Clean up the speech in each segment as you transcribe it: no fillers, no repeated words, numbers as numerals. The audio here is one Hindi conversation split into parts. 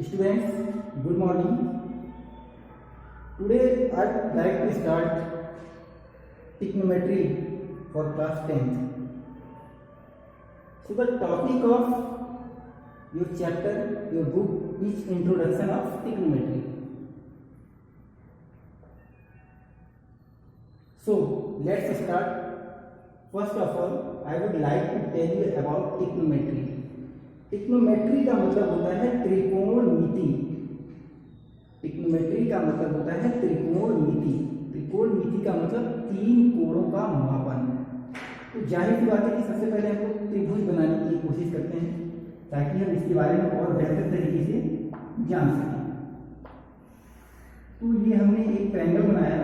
Students, good morning. Today I'd like to start trigonometry for class 10th. So the topic of your chapter, your book is Introduction of Trigonometry. So let's start. First of all, I would like to tell you about trigonometry. Trigonometry का मतलब होता है त्रिकोणमिति। ट्रिग्नोमेट्री का मतलब होता है त्रिकोणमिति। त्रिकोणमिति का मतलब तीन कोणों का मापन। तो जाहिर सी बात है कि सबसे पहले हम लोग त्रिभुज बनाने की कोशिश करते हैं ताकि हम इसके बारे में और बेहतर तरीके से जान सकें। तो ये हमने एक ट्रायंगल बनाया।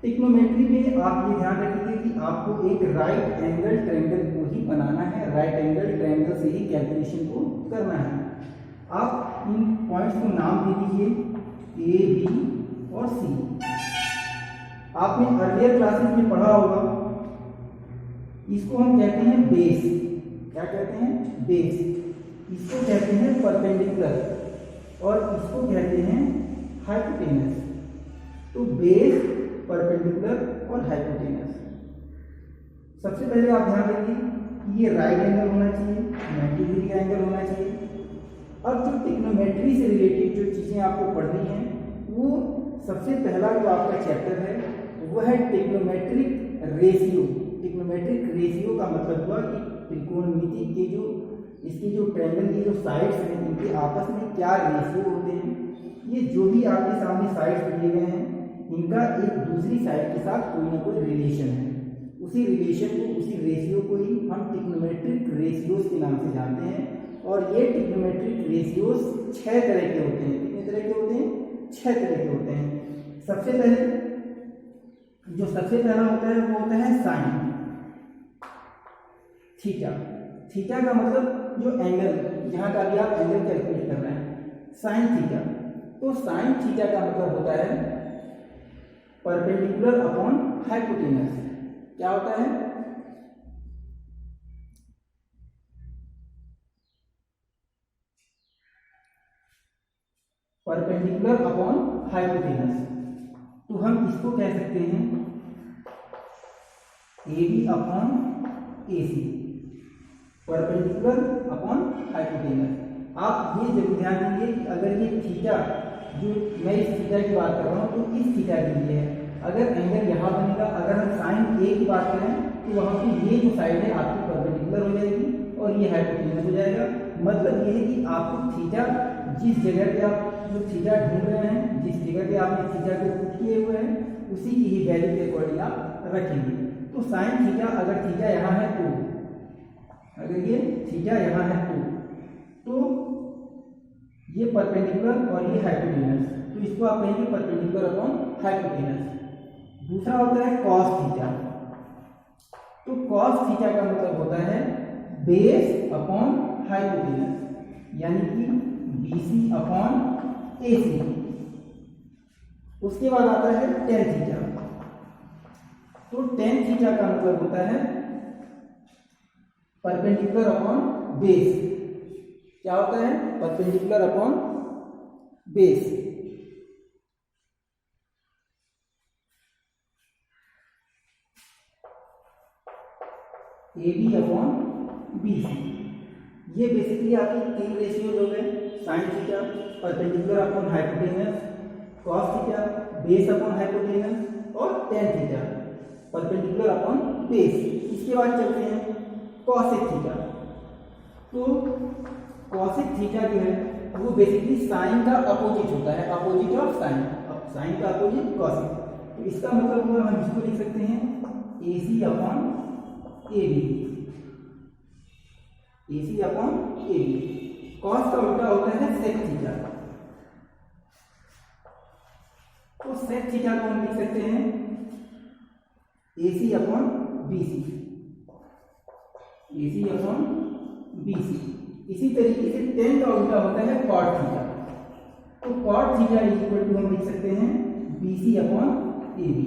ट्रिग्नोमेट्री में आप ये ध्यान रखिए कि आपको एक राइट एंगल ट्रायंगल को ही बनाना है। राइट एंगल ट्रायंगल से ही कैलकुलेशन को करना है। आप इन पॉइंट्स को नाम दे दीजिए ए, बी और सी। आपने अर्लियर क्लासेस में पढ़ा होगा, इसको हम कहते हैं बेस। क्या कहते हैं? बेस। इसको कहते हैं परपेंडिकुलर और इसको कहते हैं हाइपोटेनस। तो बेस, परपेंडिकुलर और हाइपोटेनस। सबसे पहले आप ध्यान रखिए कि ये राइट एंगल होना चाहिए, 90 डिग्री का एंगल होना चाहिए। अब जो ट्रिग्नोमेट्री से रिलेटेड जो चीजें आपको पढ़नी है, वो सबसे पहला जो आपका चैप्टर है वो है ट्रिग्नोमेट्रिक रेशियो। ट्रिग्नोमेट्रिक रेशियो का मतलब हुआ कि त्रिकोणमिति के जो इसकी जो ट्रायंगल की जो साइड्स हैं, इनके आपस में क्या रेशियो होते हैं। ये जो भी आपके सामने साइड्स दिए गए हैं, इनका एक दूसरी साइड के साथ कोई ना कोई रिलेशन है। उसी रिलेशन को, उसी रेशियो को ही हम ट्रिग्नोमेट्रिक रेशियोज के नाम से जानते हैं। और ये ट्रिग्नोमेट्रिक रेशियोज 6 तरह के होते हैं। कितने तरह के होते हैं? 6 तरह के होते हैं। सबसे पहला होता है वो होता है साइन थीटा। थीटा का मतलब जो एंगल, जहां का भी आप एंगल कैलकुलेट कर रहे हैं, साइन थीटा। तो साइन थीटा का मतलब होता है परपेंडिकुलर अपॉन हाइपोटेनस। क्या होता है? Perpendicular upon hypotenuse. तो हम इसको कह सकते हैं A B upon A C, perpendicular upon hypotenuse. आप ये जरूर ध्यान दीजिए कि अगर ये थीटा, जो मैं इस थीटा की बात कर रहा हूँ, तो इस थीटा के लिए है। अगर एंगल यहाँ बनेगा, अगर हम साइन ए की बात करें तो वहाँ की ये जो साइड है आपकी परपेंडिकुलर हो जाएगी और ये हाइपोटेनस हो जाएगा। मतलब ये है कि आपको थीटा, जिस जगह पे आप जो थीटा ढूंढ रहे हैं, जिस जगह पे आपने थीटा को पुट किए हुए हैं, उसी की ही वैल्यू के अकॉर्डिंग आप रखेंगे। तो साइन थीटा, अगर थीटा यहाँ है तो, अगर ये थीटा यहाँ है तो ये परपेंडिकुलर और ये हाइपोटेनस, तो इसको आप कहेंगे परपेंडिकुलर अपॉन हाइपोटेनस। दूसरा होता है कॉस थीटा। तो कॉस थीटा का मतलब होता है बेस अपॉन हाइपोटेनस, यानी कि बीसी अपॉन एसी। उसके बाद आता है टेन थीटा। तो टेन थीटा का मतलब होता है परपेंडिकुलर अपॉन बेस। क्या होता है? Perpendicular upon base. A B upon B C. ये बेसिकली आपकी 3 रेशियोज हो गए, sine theta, perpendicular upon hypotenuse, cos theta, base upon hypotenuse, और tan theta, perpendicular upon base. इसके बाद चलते हैं कॉसेक थीटा। तो कॉसेक थीटा जो है वो बेसिकली साइन का अपोजिट होता है, अपोजिट ऑफ साइन। अब साइन का अपोजिट कॉसेक। तो इसका मतलब हुआ, हम इसको लिख सकते हैं A C upon A B, A C upon A B. Cos का उल्टा होता है सेक थीटा। तो सेक थीटा को हम लिख सकते हैं A C upon B C, A C upon B C. इसी तरीके से टेन का उल्टा होता है कॉट थीटा। तो cot theta is equal to हम लिख सकते हैं B C upon A B,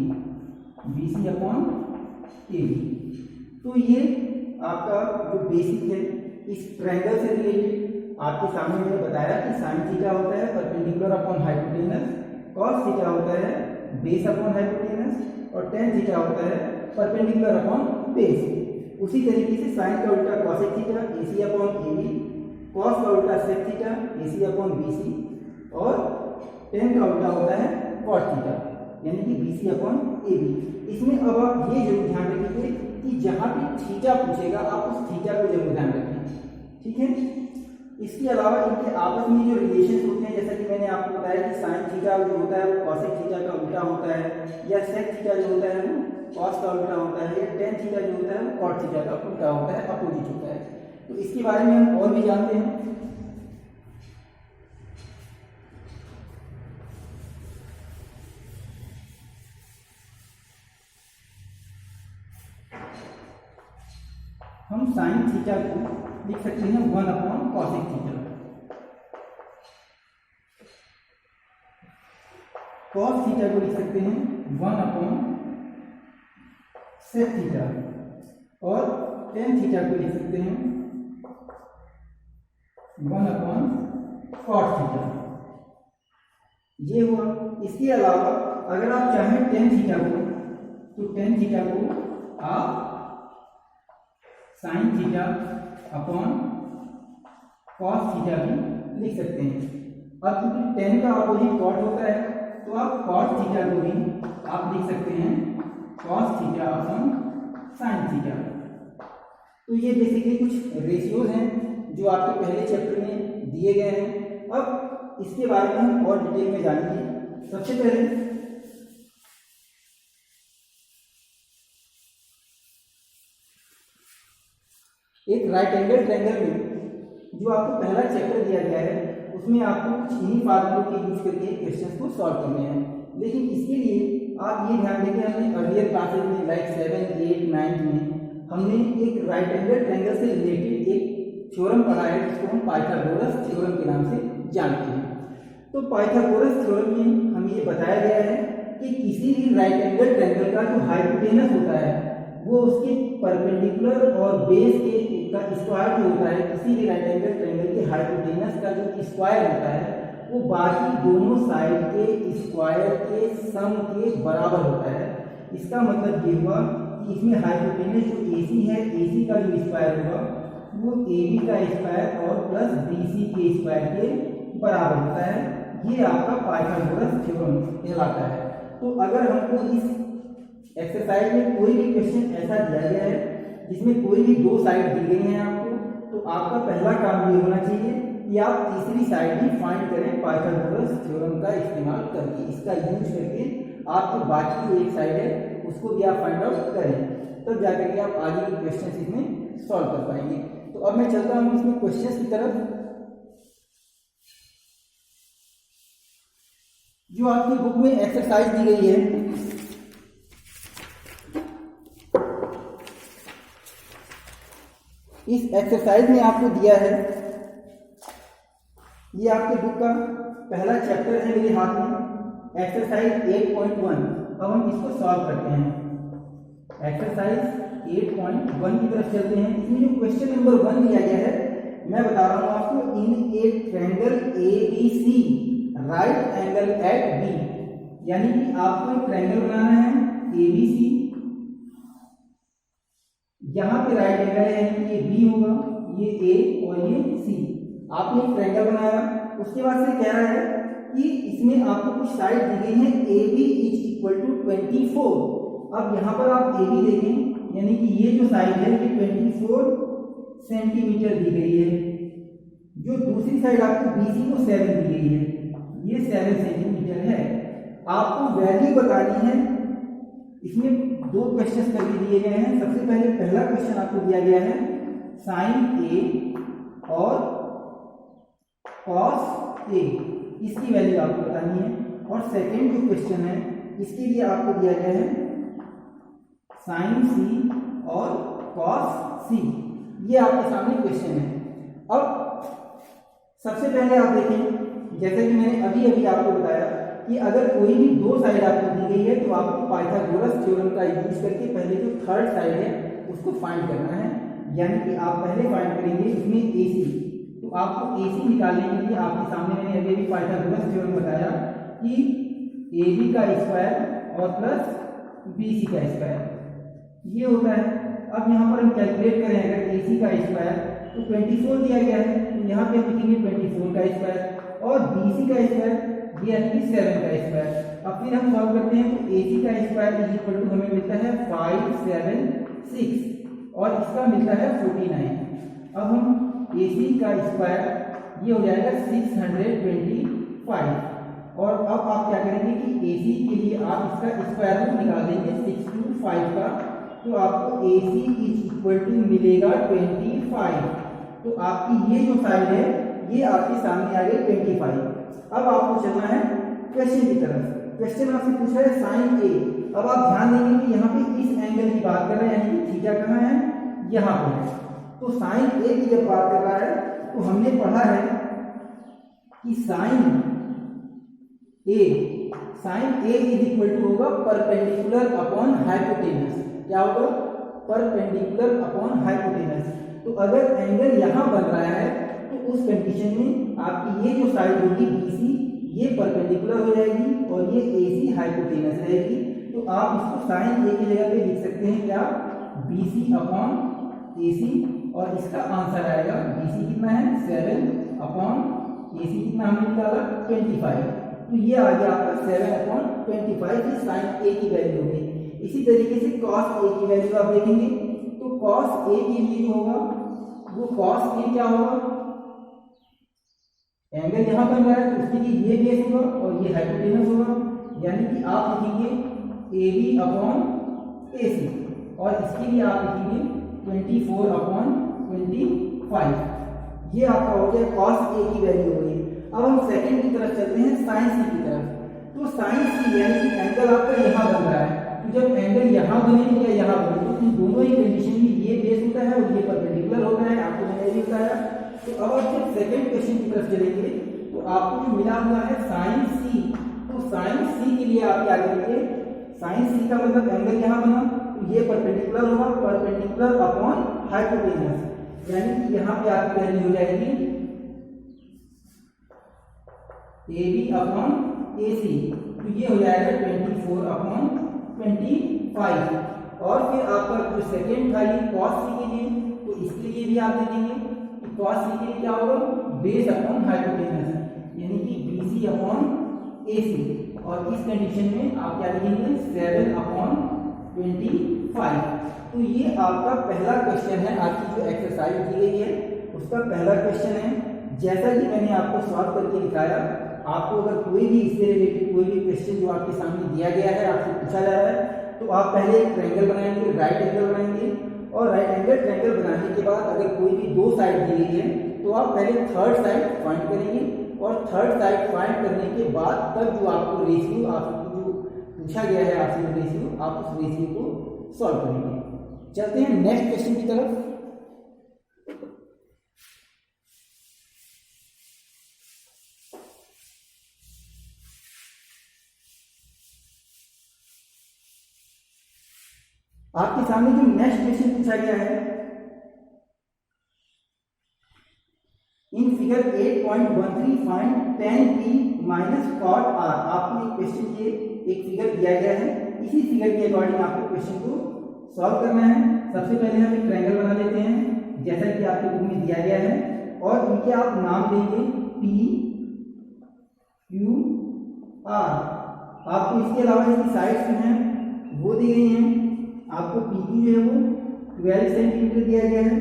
B C upon A B. तो ये आपका जो बेसिक है इस ट्रायंगल से रिलेटेड आपके सामने मैंने बताया कि साइन थीटा होता है perpendicular upon hypotenuse, cos theta होता है बेस अपॉन हाइपोटेनस और टेन थीटा होता है परपेंडिकुलर अपॉन बेस। उसी तरीके से साइन का उल्टा कॉसेक थीटा AC अपॉन AB, कॉस का उल्टा सेक थीटा AC अपॉन BC और टेन का उल्टा होता है कॉट थीटा यानी कि BC अपॉन AB। इसमें अब आप ये जरूर ध्यान रखिए कि जहाँ भी थीटा पूछेगा आप उस थीटा को जरूर ध्यान रखें, ठीक है। इसके अलावा इनके आपस में जो रिलेशन होते हैं, जैसा कि मैंने आपको बताया कि साइन थीटा जो होता है वो कॉसेक थीटा का उल्टा होता है, या सेक थीटा जो होता है वो कॉस का उल्टा होता है, या टेन थीटा जो होता है वो कॉट थीटा का उल्टा होता है, अपोजिट होता है। तो इसके बारे में हम और भी जानते हैं। हम साइन थीटा को लिख सकते हैं 1 upon cosec theta, cos theta को लिख सकते हैं 1 अपॉन सेक थीटा और टेन थीटा को लिख सकते हैं 1 अपॉन कॉट थीटा। ये हुआ। इसके अलावा अगर आप चाहें टेन थीटा को, तो टेन थीटा को आप sine theta upon cos theta भी लिख सकते हैं। अब क्योंकि टेन का अपोजिट कॉट होता है तो आप कॉट थीटा को भी आप लिख सकते हैं cos theta upon sine theta. तो ये बेसिकली कुछ रेशियोज हैं जो आपके पहले चैप्टर में दिए गए हैं। अब इसके बारे में हम और डिटेल में जानेंगे। सबसे पहले एक राइट एंगल ट्रायंगल में जो आपको पहला चैप्टर दिया गया है उसमें आपको कुछ इन्हीं फार्मूलों के यूज करके क्वेश्चंस को सॉल्व करने हैं। लेकिन इसके लिए आप ये ध्यान दें कि हमने अर्लियर क्लासेज में लाइक 7, 8, 9 में हमने एक राइट एंगल ट्रायंगल से रिलेटेड एक थ्योरम पढ़ा है जिसको हम पाइथागोरस थ्योरम के नाम से जानते हैं। तो पाइथागोरस थ्योरम में हमें ये बताया गया है कि किसी भी राइट एंगल ट्रायंगल का जो हाइपोटेनस होता है वो उसके परपेंडिकुलर और बेस के का स्क्वायर जो होता है, किसी भी राइट एंगल ट्रायंगल के हाइपोटेनस का जो स्क्वायर होता है वो बाकी दोनों साइड के स्क्वायर के सम के बराबर होता है। इसका मतलब ये हुआ कि इसमें हाइपोटेनस जो AC है, AC का जो स्क्वायर होगा वो AB का स्क्वायर और प्लस BC के स्क्वायर के बराबर होता है। ये आपका पाइथागोरस थ्योरम कहलाता है। तो अगर हमको इस एक्सरसाइज में कोई भी क्वेश्चन ऐसा दिया गया है जिसमें कोई भी दो साइड दी गई हैं आपको, तो आपका पहला काम ये होना चाहिए कि आप तीसरी साइड भी फाइंड करें पाइथागोरस थ्योरम का इस्तेमाल करके। इसका यूज करके आप जो बाकी जो एक साइड है उसको भी आप फाइंड आउट करें, तब जाकर के आप आगे के क्वेश्चन इसमें सॉल्व कर पाएंगे। तो अब मैं चलता हूँ इसमें क्वेश्चन की तरफ। जो आपकी बुक में एक्सरसाइज दी गई है इस एक्सरसाइज में आपको दिया है, ये आपके बुक का पहला चैप्टर है मेरे हाथ में, एक्सरसाइज 8.1। अब हम इसको सॉल्व करते हैं। एक्सरसाइज 8.1 की तरफ चलते हैं। इसमें जो क्वेश्चन नंबर 1 दिया गया है मैं बता रहा हूं आपको, in a triangle ABC right angle at B, यानी कि आपको एक ट्रायंगल बनाना है ABC, यहाँ पे राइट एंगल है यानी कि ये B होगा, ये A और ये C। आपने एक ट्रायंगल बनाया, उसके बाद से कह रहा है कि इसमें आपको कुछ साइड दी गई है AB = 24। अब यहाँ पर आप AB देखें यानी कि ये जो साइड है ये 24 सेंटीमीटर दी गई है। जो दूसरी साइड आपको BC को 7 दी गई है, ये 7 सेंटीमीटर है। आपको वैल्यू बतानी है। इसमें दो क्वेश्चन करके दिए गए हैं। सबसे पहले पहला क्वेश्चन आपको दिया गया है साइन A और कॉस A, इसकी वैल्यू आपको बतानी है। और सेकंड जो क्वेश्चन है इसके लिए आपको दिया गया है साइन C और कॉस C। ये आपके सामने क्वेश्चन है। अब सबसे पहले आप देखें, जैसे कि मैंने अभी अभी आपको बताया कि अगर कोई भी दो साइड आपको दी गई है तो आपको पाइथागोरस थ्योरम का यूज करके पहले जो थर्ड साइड है उसको फाइंड करना है। यानी कि आप पहले फाइंड करेंगे इसमें AC, तो आपको AC निकालने के लिए आपके सामने मैंने अभी भी पाइथागोरस थ्योरम बताया कि AB का स्क्वायर और प्लस BC का स्क्वायर ये होता है। अब यहाँ पर हम कैलकुलेट करें अगर AC का स्क्वायर तो 24 दिया गया है, तो यहाँ पे हम लिखेंगे 24 का स्क्वायर और BC का स्क्वायर ये यानी कि 7 का स्क्वायर। अब फिर हम सॉल्व करते हैं तो AC का स्क्वायर इज इक्वल टू हमें मिलता है 576 और इसका मिलता है 49। अब हम AC का स्क्वायर ये हो जाएगा 625 और अब आप क्या करेंगे कि AC के लिए आप इसका स्क्वायर रूट निकाल देंगे 625 का, तो आपको AC इज इक्वल टू मिलेगा 25। तो आपकी ये जो साइड है ये आपके सामने आ गई 25। अब आपको चलना है क्वेश्चन की तरफ। क्वेश्चन आपसे पूछ रहा है साइन A। अब आप ध्यान देंगे कि यहाँ पे इस एंगल की बात कर रहे हैं यानी कि थीटा कहाँ है, यहाँ पे है। तो साइन A की जब बात कर रहा है तो हमने पढ़ा है कि sine A is equal to होगा परपेंडिकुलर अपॉन हाइपोटेनस। क्या होगा? Perpendicular upon hypotenuse. तो अगर एंगल यहाँ बन रहा है तो उस कंडीशन में आपकी ये जो साइड होगी BC ये परपेंडिकुलर हो जाएगी और ये AC हाइपोटेनस रहेगी। तो आप इसको साइन A की जगह पे लिख सकते हैं क्या? BC अपॉन AC और इसका आंसर आएगा BC कितना है 7 अपॉन AC कितना हमने निकाला 25। तो ये आ गया आपका 7 अपॉन 25 की साइन A की वैल्यू होगी। इसी तरीके से cos A की वैल्यू आप देखेंगे तो cos A के लिए जो होगा वो cos A क्या होगा? एंगल यहाँ बन रहा है तो उसके लिए ये बेस होगा और ये हाइपोटेनस होगा, यानी कि आप लिखेंगे AB अपॉन AC और इसके लिए आप लिखेंगे 24 अपॉन 25। ये आपका हो गया cos A की वैल्यू हो गई। अब हम सेकंड की तरफ चलते हैं sin C की तरफ। तो sin C यानी कि एंगल आपका यहाँ बन रहा है, तो जब एंगल यहाँ बने या यहाँ बने तो इन दोनों ही कंडीशन में ये बेस होता है और ये परपेंडिकुलर होता है, आपको मैंने भी बताया। तो अब आप जब सेकंड क्वेश्चन की तरफ चलेंगे तो आपको जो मिला हुआ है sin C, तो sin C के लिए आप क्या करेंगे? sin C का मतलब एंगल यहाँ बना तो ये परपेंडिकुलर होगा, परपेंडिकुलर अपॉन हाइपोटेनस, यानी कि यहाँ पे आपकी वैल्यू हो जाएगी AB अपॉन AC। तो ये हो जाएगा 24 अपॉन 25। और फिर आपका जो सेकेंड था ये cos C के लिए, तो इसके लिए भी आप दे देंगे कि cos C के लिए क्या होगा? बेस अपॉन हाइपोटेनस यानी कि BC अपॉन AC और इस कंडीशन में आप क्या लिखेंगे? 7 अपॉन 25। तो ये आपका पहला क्वेश्चन है, आपकी जो एक्सरसाइज दी गई है उसका पहला क्वेश्चन है। जैसा कि मैंने आपको सॉल्व करके दिखाया, आपको अगर कोई भी इससे रिलेटेड कोई भी क्वेश्चन जो आपके सामने दिया गया है आपसे पूछा जा रहा है तो आप पहले एक ट्रायंगल बनाएंगे, राइट एंगल बनाएंगे और राइट एंगल ट्रायंगल बनाने के बाद अगर कोई भी दो साइड दी गई है तो आप पहले थर्ड साइड फाइंड करेंगे और थर्ड साइड फाइंड करने के बाद तब जो आपको रेशियो आपको जो पूछा गया है आपसे रेशियो, आप उस रेशियो को सॉल्व करेंगे। चलते हैं नेक्स्ट क्वेश्चन की तरफ। आपके सामने जो नेक्स्ट क्वेश्चन पूछा गया है, in figure 8.13 find tan P minus cot R। आपको एक क्वेश्चन ये एक फिगर दिया गया है, इसी फिगर के अकॉर्डिंग आपको क्वेश्चन को सॉल्व करना है। सबसे पहले हम एक ट्रायंगल बना लेते हैं जैसा कि आपके बुक में दिया गया है और इनके आप नाम देंगे P Q R। आपको इसके अलावा इसकी साइड्स जो हैं वो दी गई हैं। आपको PQ जो है वो 12 सेंटीमीटर दिया गया है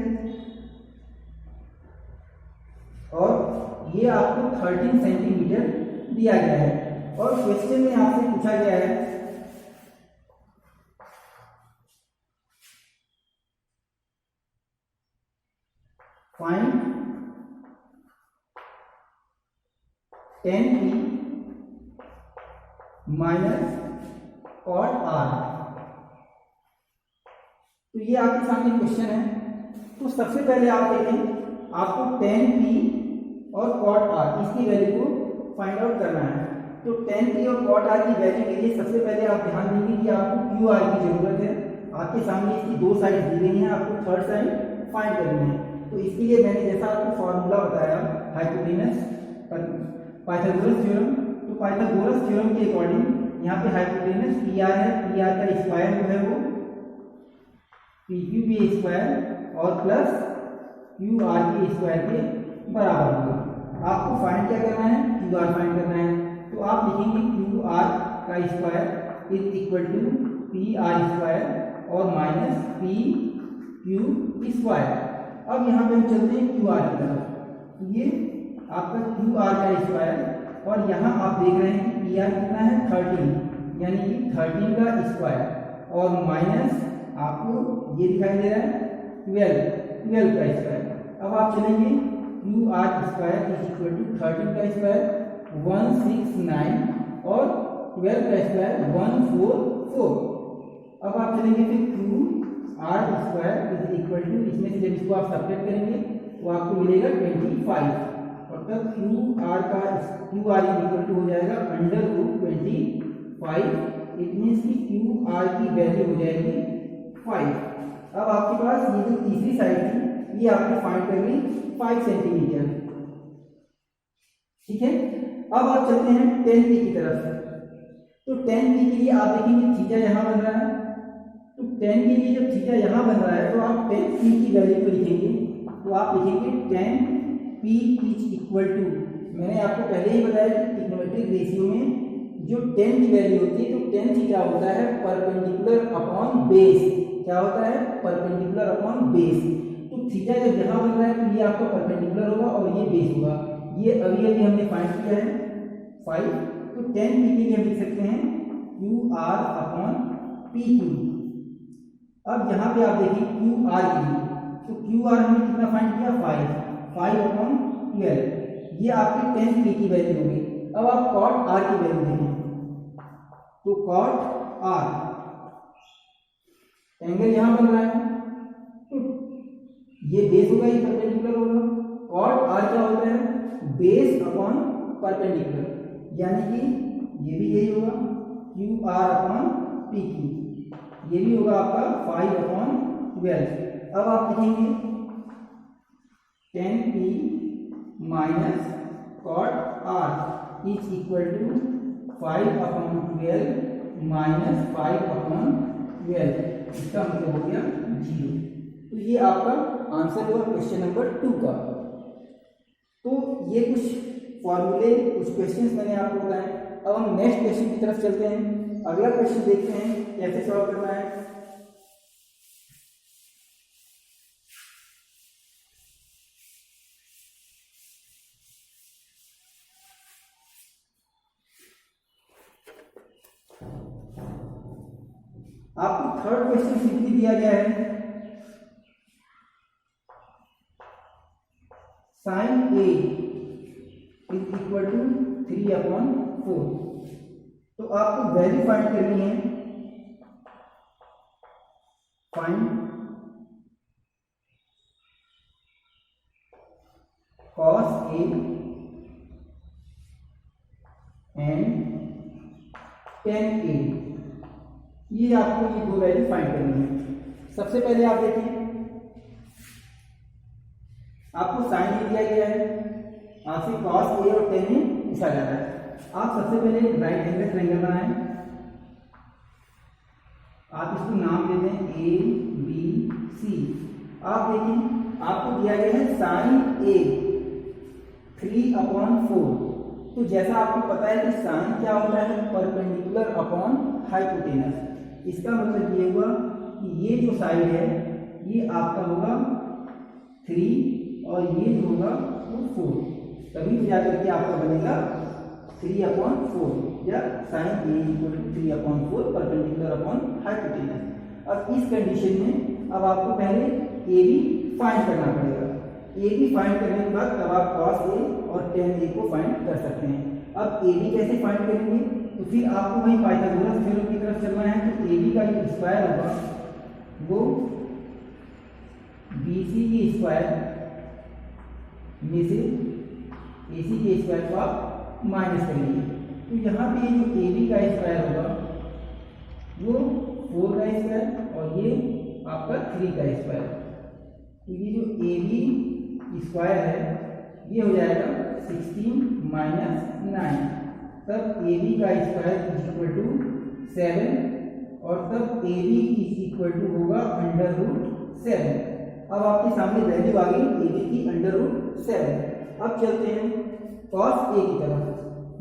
और ये आपको 13 सेंटीमीटर दिया गया है। और क्वेश्चन में आपसे पूछा गया है find tan P minus cot R। तो ये आपके सामने क्वेश्चन है। तो सबसे पहले आप देखें, आपको tan P और cot R इसकी वैल्यू को फाइंड आउट करना है। तो tan P और cot R की वैल्यू के लिए सबसे पहले आप ध्यान देंगे कि आपको QR की जरूरत है। आपके सामने इसकी दो साइड दी गई हैं, आपको थर्ड साइड फाइंड करनी है। तो इसके लिए मैंने जैसा आपको फॉर्मूला बताया हाइपोटेनस पर पाइथागोरस थ्योरम, तो पाइथागोरस थ्योरम के अकॉर्डिंग यहाँ पे हाइपोटेनस पी आर है, पी आर का स्क्वायर जो है वो पी क्यू बी स्क्वायर और प्लस क्यू आर के स्क्वायर के बराबर होगा। आपको फाइंड क्या करना है, क्यू आर फाइंड करना है। तो आप लिखेंगे क्यू आर का square is equal to P R square और माइनस पी क्यू स्क्वायर। अब यहाँ पे हम चलते हैं क्यू आर की तरफ। ये आपका क्यू आर का स्क्वायर और यहाँ आप देख रहे हैं कि पी आर कितना है 13, यानी कि 13 का स्क्वायर और माइनस आपको ये दिखाई दे रहा है 12 का स्क्वायर। अब आप चलेंगे Q R square is equal to 13 का स्क्वायर 169 और 12 का स्क्वायर 144। अब आप चलेंगे फिर Q R square is equal to, इसमें से जब इसको आप सब्ट्रैक्ट करेंगे तो आपको मिलेगा 25 और तब Q R is equal to हो जाएगा √25। इट मीन्स कि क्यू आर की वैल्यू हो जाएगी 5। अब आपके पास ये जो तीसरी साइड थी ये आपने फाइंड कर ली 5 सेंटीमीटर, ठीक है। अब आप चलते हैं 10p की तरफ। तो 10p के लिए आप देखेंगे थीटा यहाँ बन रहा है, तो 10 के लिए जब थीटा यहाँ बन रहा है तो आप 10p की वैल्यू को लिखेंगे। तो आप लिखेंगे 10p इज इक्वल टू, मैंने आपको पहले ही बताया कि ट्रिग्नोमेट्रिक रेशियो में जो 10 की वैल्यू होती है तो 10 थीटा होता है परपेंडिकुलर अपॉन बेस। क्या होता है, परपेंडिकुलर अपॉन बेस। तो थीटा जब यहाँ बन रहा है तो ये आपका परपेंडिकुलर होगा और ये बेस होगा। ये अभी हमने फाइंड किया है 5। तो 10p के लिए हम लिख सकते हैं Q R upon P Q. अब यहाँ पे आप देखिए क्यू आर के लिए, तो क्यू आर हमने कितना फाइंड किया 5 अपॉन 12, ये आपकी 10p की वैल्यू होगी। अब आप कॉट आर की वैल्यू देखें, तो कॉट आर एंगल यहाँ बन रहा है तो ये बेस होगा, ये परपेंडिकुलर होगा। कॉट आर क्या होता है, बेस अपॉन परपेंडिकुलर, यानी कि ये भी यही होगा Q R upon P Q, ये भी होगा आपका 5 अपॉन 12। अब आप लिखेंगे 10p minus cot R is equal to 5 upon 12 minus 5 upon 12, इसका मतलब हो गया 0। तो ये आपका आंसर हुआ क्वेश्चन नंबर 2 का। तो ये कुछ फॉर्मूले, कुछ क्वेश्चंस मैंने आपको बताए। अब हम नेक्स्ट क्वेश्चन की तरफ चलते हैं। अगला क्वेश्चन देखते हैं कैसे सॉल्व करना है। आपको थर्ड क्वेश्चन सिंपली दिया गया है sine A is equal to 3 upon 4। तो आपको वैल्यू फाइंड करनी है। Find cos A and tan A, ये आपको ये दो वैल्यू फाइंड करनी है। सबसे पहले आप देखिए, आपको साइन ए दिया गया है, आपसे कॉस ए और टेन ए पूछा जा रहा है। आप सबसे पहले राइट एंगल ट्रायंगल बनाएं। आप इसको नाम देते हैं ए बी सी। आप देखिए आपको दिया गया है साइन ए 3 अपॉन 4। तो जैसा आपको पता है कि साइन क्या होता है, परपेंडिकुलर अपॉन हाइपोटेनस। इसका मतलब ये हुआ कि ये जो साइड है ये आपका होगा 3 और ये जो होगा वो 4, तभी जाकर के आपका बनेगा 3 अपॉन 4 या sine A equal to 3 upon 4 perpendicular upon hypotenuse. अब इस कंडीशन में अब आपको पहले ए बी फाइंड करना पड़ेगा। ए बी फाइंड करने के बाद तब आप कॉस ए और टेन ए को फाइंड कर सकते हैं। अब ए बी कैसे फाइंड करेंगे, तो फिर आपको वही पाइथागोरस थ्योरम की तरफ चलना है। तो ए बी का जो स्क्वायर होगा वो बी सी के स्क्वायर में से ए सी के स्क्वायर को आप माइनस करेंगे। तो यहाँ पे जो ए बी का स्क्वायर होगा वो 4 का स्क्वायर और ये आपका 3 का स्क्वायर, तो ये जो ए बी स्क्वायर है ये हो जाएगा 16 माइनस 9, तब ए बी का स्क्वायर इज इक्वल टू 7 और तब A B is equal to होगा √7। अब आपके सामने वैल्यू आ गई ए बी की √7। अब चलते हैं cos ए की तरफ,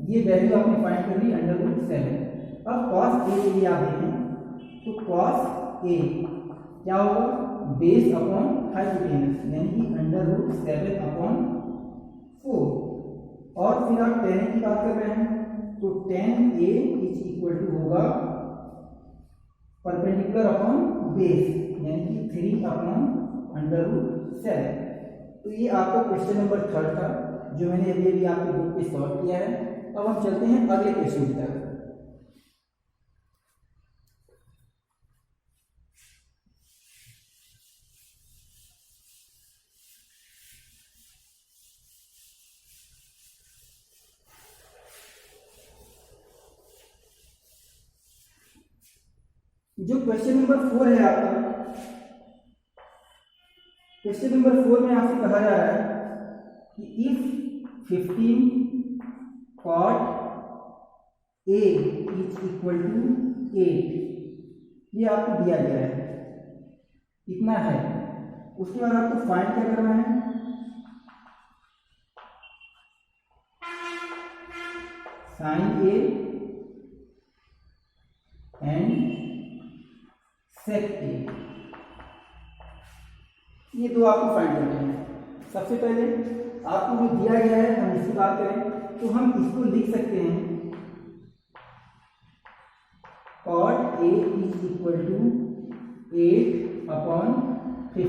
ये वैल्यू आपने फाइंड कर ली √7। अब cos ए के लिए आप देखें तो cos ए क्या होगा, बेस अपॉन हाइपोटेनस यानी कि √7/4। और फिर आप tan की बात कर रहे हैं तो tan A is equal to होगा परपेंडिकुलर अपॉन बेस यानी कि 3/√7। तो ये आपका क्वेश्चन नंबर 3 था जो मैंने अभी आपके बुक पे सॉल्व किया है। अब हम चलते हैं अगले क्वेश्चन की तरफ। जो क्वेश्चन नंबर 4 है आपका, क्वेश्चन नंबर 4 में आपसे कहा जा रहा है कि if 15 cot A is equal to 8, ये आपको दिया गया है, इतना है। उसके बाद आपको फाइंड क्या करना है, साइन ए एंड सेक ए, ये दो आपको फाइंड करने हैं। सबसे पहले आपको जो दिया गया है हम इसकी बात करें तो हम इसको लिख सकते हैं cot A is equal to 8/15।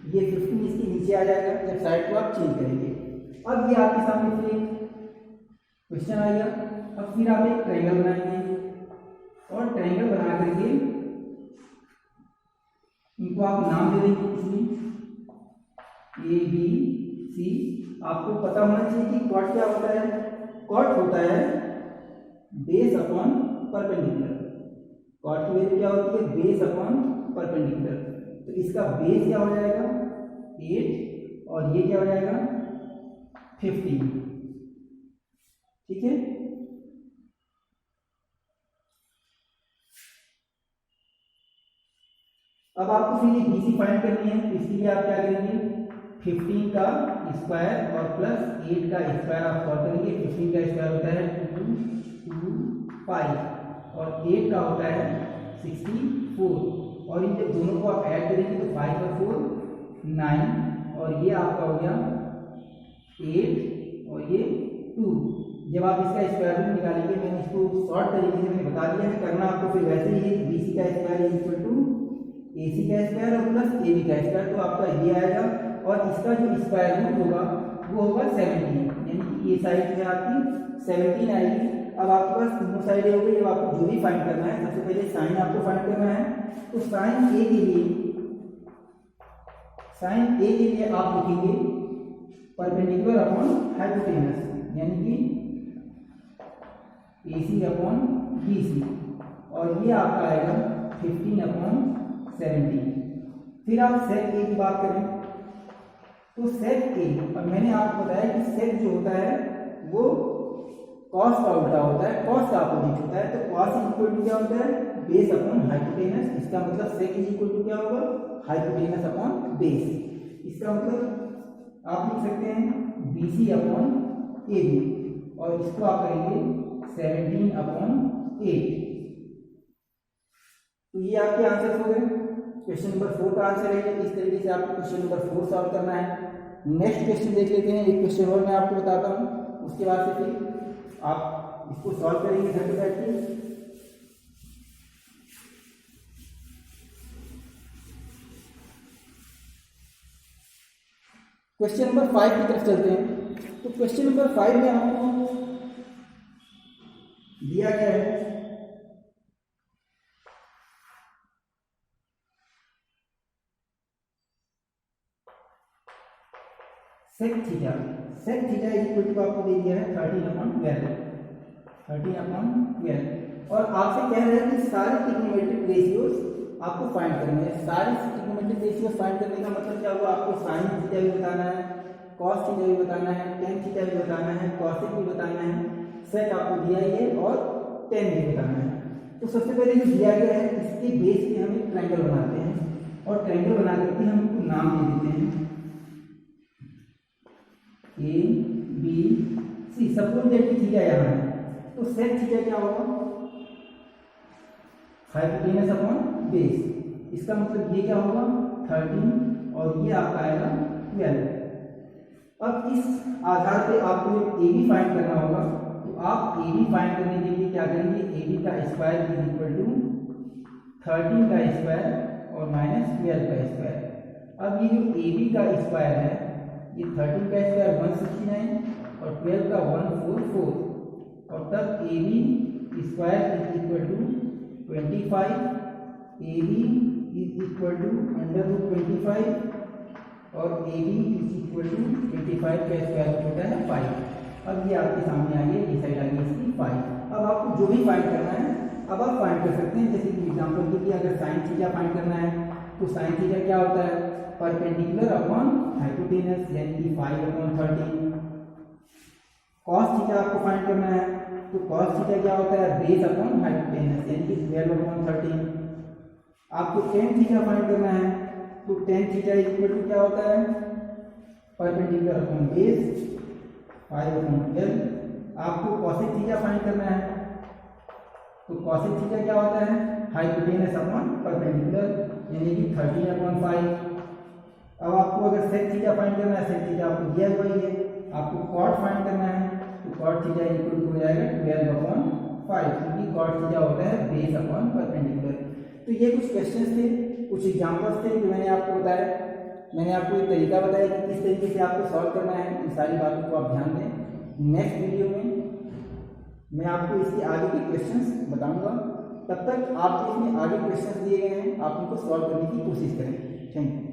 ये 15 इसके नीचे आ जाएगा जब साइड को आप चेंज करेंगे। अब ये आपके सामने फिर क्वेश्चन आएगा। अब फिर आप एक ट्रायंगल बनाएंगे और ट्रायंगल बना करके इनको आप नाम दे देंगे इसमें ए बी सी। आपको पता होना चाहिए कि कॉट क्या होता है, कॉट होता है बेस अपॉन परपेंडिकुलर। कॉट की वैल्यू क्या होती है, बेस अपॉन परपेंडिकुलर। तो इसका बेस क्या हो जाएगा 8 और ये क्या हो जाएगा 15, ठीक है। अब आपको फिर ये BC फाइंड करनी है, तो इसके लिए आप क्या करेंगे 15 का स्क्वायर और प्लस 8 का स्क्वायर आप सॉल्व करेंगे। 15 का स्क्वायर होता है 225 और 8 का होता है 64 और इन दोनों को आप ऐड करेंगे तो 5 और 4 9 और ये आपका हो गया 8 और ये 2। जब आप इसका स्क्वायर रूट निकालेंगे, मैंने इसको शॉर्ट तरीके से मैंने बता दिया है, करना आपको फिर वैसे ही BC का square is equal to AC का स्क्वायर और प्लस AB का स्क्वायर, तो आपका ये आएगा और इसका जो स्क्वायर रूट होगा वो होगा 17, यानी कि ये साइड में आपकी 17 आएगी। अब आपके पास तीनों साइडें हो गई। अब आपको जो भी फाइंड करना है, सबसे पहले साइन आपको फाइंड करना है। तो साइन ए के लिए आप लिखेंगे परपेंडिकुलर अपॉन हाइपोटेनस यानी कि AC अपॉन BC और ये आपका आएगा 15/17। फिर आप सेक ए की बात करें तो सेक ए, अब मैंने आपको बताया कि सेक जो होता है वो कॉस का उल्टा होता है, कॉस का अपोजिट होता है। तो कॉस इज इक्वल टू क्या होता है, बेस अपॉन हाइपोटेनस। इसका मतलब सेक इज इक्वल टू क्या होगा, हाइपोटेनस अपॉन बेस। इसका मतलब आप लिख सकते हैं BC अपॉन AB और इसको आप करेंगे 17/8। तो ये आपके आंसर हो गए। क्वेश्चन नंबर 4 का आंसर है। इस तरीके से आपको क्वेश्चन नंबर 4 सॉल्व करना है। नेक्स्ट क्वेश्चन देख लेते हैं। एक क्वेश्चन और मैं आपको बताता हूँ, उसके बाद से फिर आप इसको सॉल्व करेंगे घर पे बैठ के। क्वेश्चन नंबर 5 की तरफ चलते हैं। तो क्वेश्चन नंबर 5 में आपको दिया गया है sec theta. Sec theta is equal to आपको दे दिया है 13/12 और आपसे कह रहे हैं कि सारे ट्रिग्नोमेट्रिक रेशियोज आपको फाइंड करना है। सारी ट्रिग्नोमेट्रिक रेशियो फाइंड करने का मतलब क्या हुआ, आपको साइन थीटा भी बताना है, कॉस थीटा भी बताना है, टेन थीटा भी बताना है, कॉसेक भी बताना है, सेक आपको दिया ही है और टेन भी बताना है। तो सबसे पहले जो दिया गया है इसके बेस पे हम एक ट्रायंगल बनाते हैं और ट्रायंगल बना करके हम इनको नाम दे देते हैं A B C. Suppose that की थीटा यहाँ है, तो सेक थीटा क्या होगा, हाइपोटेनस अपॉन बेस। इसका मतलब ये क्या होगा 13 और ये आपका आएगा 12। अब इस आधार पे आपको ए बी फाइंड करना होगा, तो आप ए बी फाइंड करने के लिए क्या करेंगे, ए बी का स्क्वायर इज इक्वल टू 13 का स्क्वायर और माइनस 12 का स्क्वायर। अब ये जो ए बी का स्क्वायर है, ये 13 का स्क्वायर 169 और 12 का 144, और तब A B square is equal to 25, A B is equal to √25 और A B is equal to 25 का स्क्वायर होता है 5। अब ये आपके सामने आ गया, ये साइड आ गई इसकी 5। अब आपको जो भी फाइंड करना है अब आप फाइंड कर सकते हैं। जैसे कि एग्जांपल के लिए अगर साइन थीटा फाइंड करना है तो साइन थीटा क्या होता है, परपेंडिकुलर अपॉन हाइपोटेनस यानी कि 5/13। कॉस थीटा आपको फाइंड करना है तो कॉस थीटा क्या होता है, बेस अपॉन हाइपोटेनस यानी कि 12/13। आपको टेन थीटा फाइंड करना है तो टेन थीटा इक्वल टू क्या होता है, परपेंडिकुलर अपॉन बेस 5/12। आपको कॉसेक थीटा फाइंड करना है तो कॉसेक थीटा क्या होता है, हाइपोटेनस अपॉन परपेंडिकुलर यानी कि 13/5। अब आपको अगर सेक थीटा फाइंड करना है, सेक थीटा आपको दिया हुआ ही है। आपको कॉट फाइंड करना है तो कॉट थीटा इक्वल टू हो जाएगा 12/5, क्योंकि कॉट थीटा होता है बेस अपॉन परपेंडिकुलर। तो ये कुछ क्वेश्चंस थे, कुछ एग्जांपल्स थे जो मैंने आपको बताया। मैंने आपको एक तरीका बताया कि किस तरीके से आपको सॉल्व करना है। इन सारी बातों को आप ध्यान दें। नेक्स्ट वीडियो में मैं आपको इसके आगे के क्वेश्चंस बताऊंगा। तब तक आप इसमें आगे क्वेश्चंस दिए गए हैं, आप उनको सॉल्व करने की कोशिश करें। Thank you.